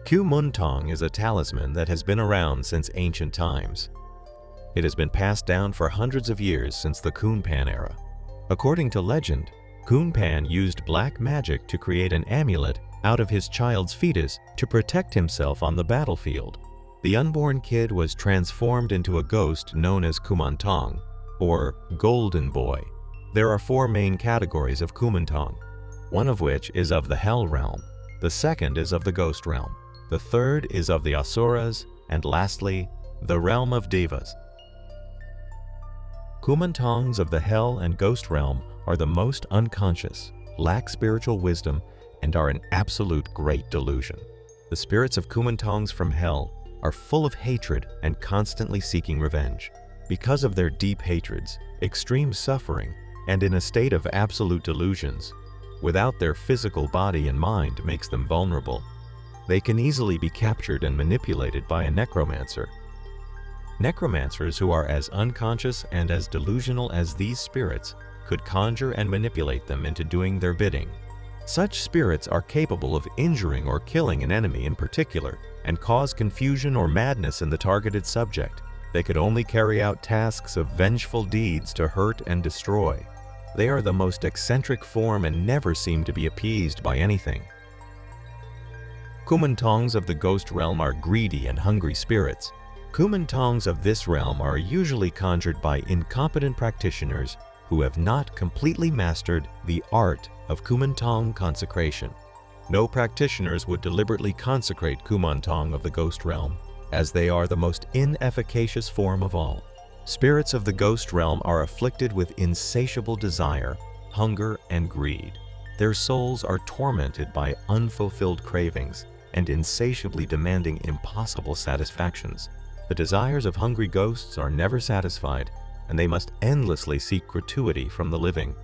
Kumantong is a talisman that has been around since ancient times. It has been passed down for hundreds of years since the Kumpan era. According to legend, Kumpan used black magic to create an amulet out of his child's fetus to protect himself on the battlefield. The unborn kid was transformed into a ghost known as Kumantong, or Golden Boy. There are 4 main categories of Kumantong, one of which is of the Hell realm, the second is of the Ghost realm, the third is of the Asuras, and lastly, the realm of Divas. Kumantongs of the Hell and Ghost realm are the most unconscious, lack spiritual wisdom, and are an absolute great delusion. The spirits of Kumantongs from Hell are full of hatred and constantly seeking revenge. Because of their deep hatreds, extreme suffering, and in a state of absolute delusions, without their physical body and mind makes them vulnerable. They can easily be captured and manipulated by a necromancer. Necromancers who are as unconscious and as delusional as these spirits could conjure and manipulate them into doing their bidding. Such spirits are capable of injuring or killing an enemy in particular and cause confusion or madness in the targeted subject. They could only carry out tasks of vengeful deeds to hurt and destroy. They are the most eccentric form and never seem to be appeased by anything. Kumantongs of the Ghost realm are greedy and hungry spirits. Kumantongs of this realm are usually conjured by incompetent practitioners who have not completely mastered the art of Kumantong consecration. No practitioners would deliberately consecrate Kumantong of the Ghost realm, as they are the most inefficacious form of all. Spirits of the Ghost realm are afflicted with insatiable desire, hunger, and greed. Their souls are tormented by unfulfilled cravings and insatiably demanding impossible satisfactions. The desires of hungry ghosts are never satisfied, and they must endlessly seek gratuity from the living.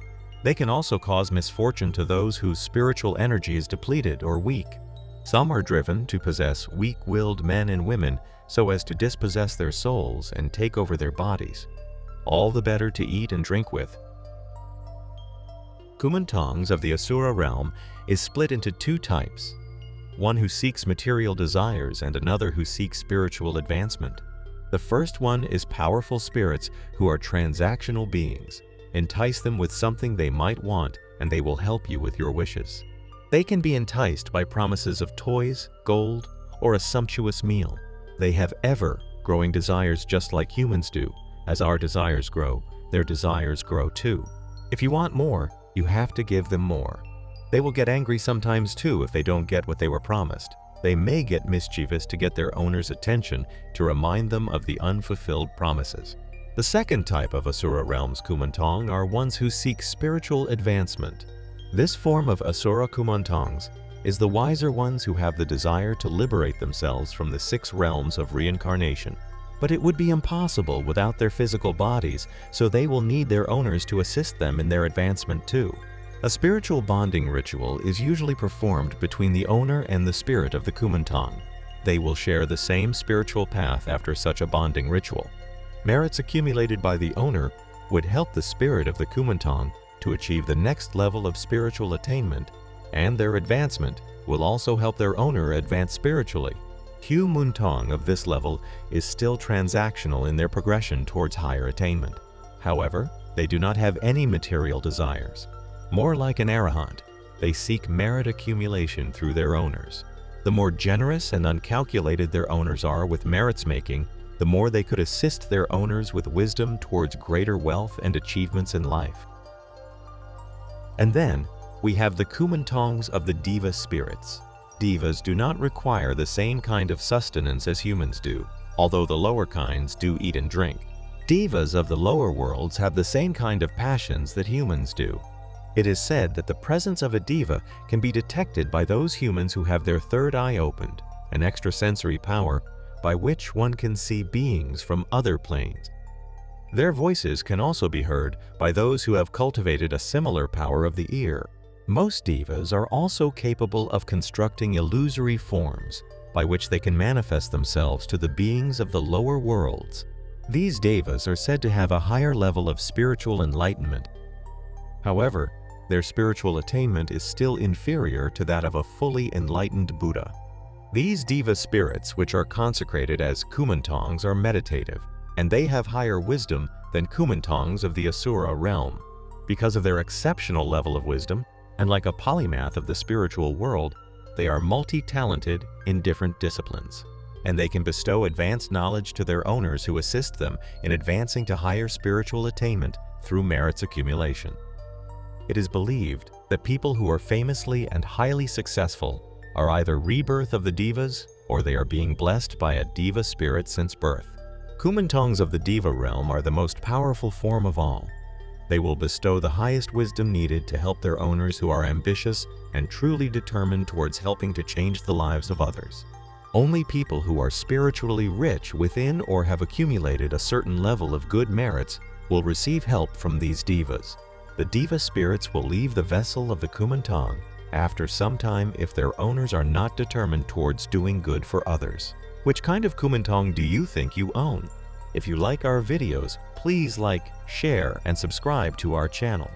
They can also cause misfortune to those whose spiritual energy is depleted or weak. Some are driven to possess weak-willed men and women so as to dispossess their souls and take over their bodies, all the better to eat and drink with. Kumantongs of the Asura realm is split into 2 types, one who seeks material desires and another who seeks spiritual advancement. The first one is powerful spirits who are transactional beings. Entice them with something they might want and they will help you with your wishes. They can be enticed by promises of toys, gold, or a sumptuous meal. They have ever-growing desires just like humans do. As our desires grow, their desires grow too. If you want more, you have to give them more. They will get angry sometimes too if they don't get what they were promised. They may get mischievous to get their owner's attention to remind them of the unfulfilled promises. The second type of Asura realm's Kumantong are ones who seek spiritual advancement. This form of Asura Kumantongs is the wiser ones who have the desire to liberate themselves from the 6 realms of reincarnation. But it would be impossible without their physical bodies, so they will need their owners to assist them in their advancement too. A spiritual bonding ritual is usually performed between the owner and the spirit of the Kumantong. They will share the same spiritual path after such a bonding ritual. Merits accumulated by the owner would help the spirit of the Kumantong to achieve the next level of spiritual attainment, and their advancement will also help their owner advance spiritually. Kumantong of this level is still transactional in their progression towards higher attainment. However, they do not have any material desires. More like an arahant, they seek merit accumulation through their owners. The more generous and uncalculated their owners are with merits making, the more they could assist their owners with wisdom towards greater wealth and achievements in life. And then, we have the Kumantongs of the Diva spirits. Divas do not require the same kind of sustenance as humans do, although the lower kinds do eat and drink. Divas of the lower worlds have the same kind of passions that humans do. It is said that the presence of a diva can be detected by those humans who have their third eye opened, an extrasensory power by which one can see beings from other planes. Their voices can also be heard by those who have cultivated a similar power of the ear. Most divas are also capable of constructing illusory forms by which they can manifest themselves to the beings of the lower worlds. These devas are said to have a higher level of spiritual enlightenment. However, their spiritual attainment is still inferior to that of a fully enlightened Buddha. These Diva spirits, which are consecrated as Kumantongs, are meditative, and they have higher wisdom than Kumantongs of the Asura realm. Because of their exceptional level of wisdom, and like a polymath of the spiritual world, they are multi-talented in different disciplines, and they can bestow advanced knowledge to their owners who assist them in advancing to higher spiritual attainment through merits accumulation. It is believed that people who are famously and highly successful are either rebirth of the Divas or they are being blessed by a Diva spirit since birth. Kumantongs of the Diva realm are the most powerful form of all. They will bestow the highest wisdom needed to help their owners who are ambitious and truly determined towards helping to change the lives of others. Only people who are spiritually rich within or have accumulated a certain level of good merits will receive help from these Divas. The Diva spirits will leave the vessel of the Kumantong after some time if their owners are not determined towards doing good for others. Which kind of Kumantong do you think you own? If you like our videos, please like, share, and subscribe to our channel.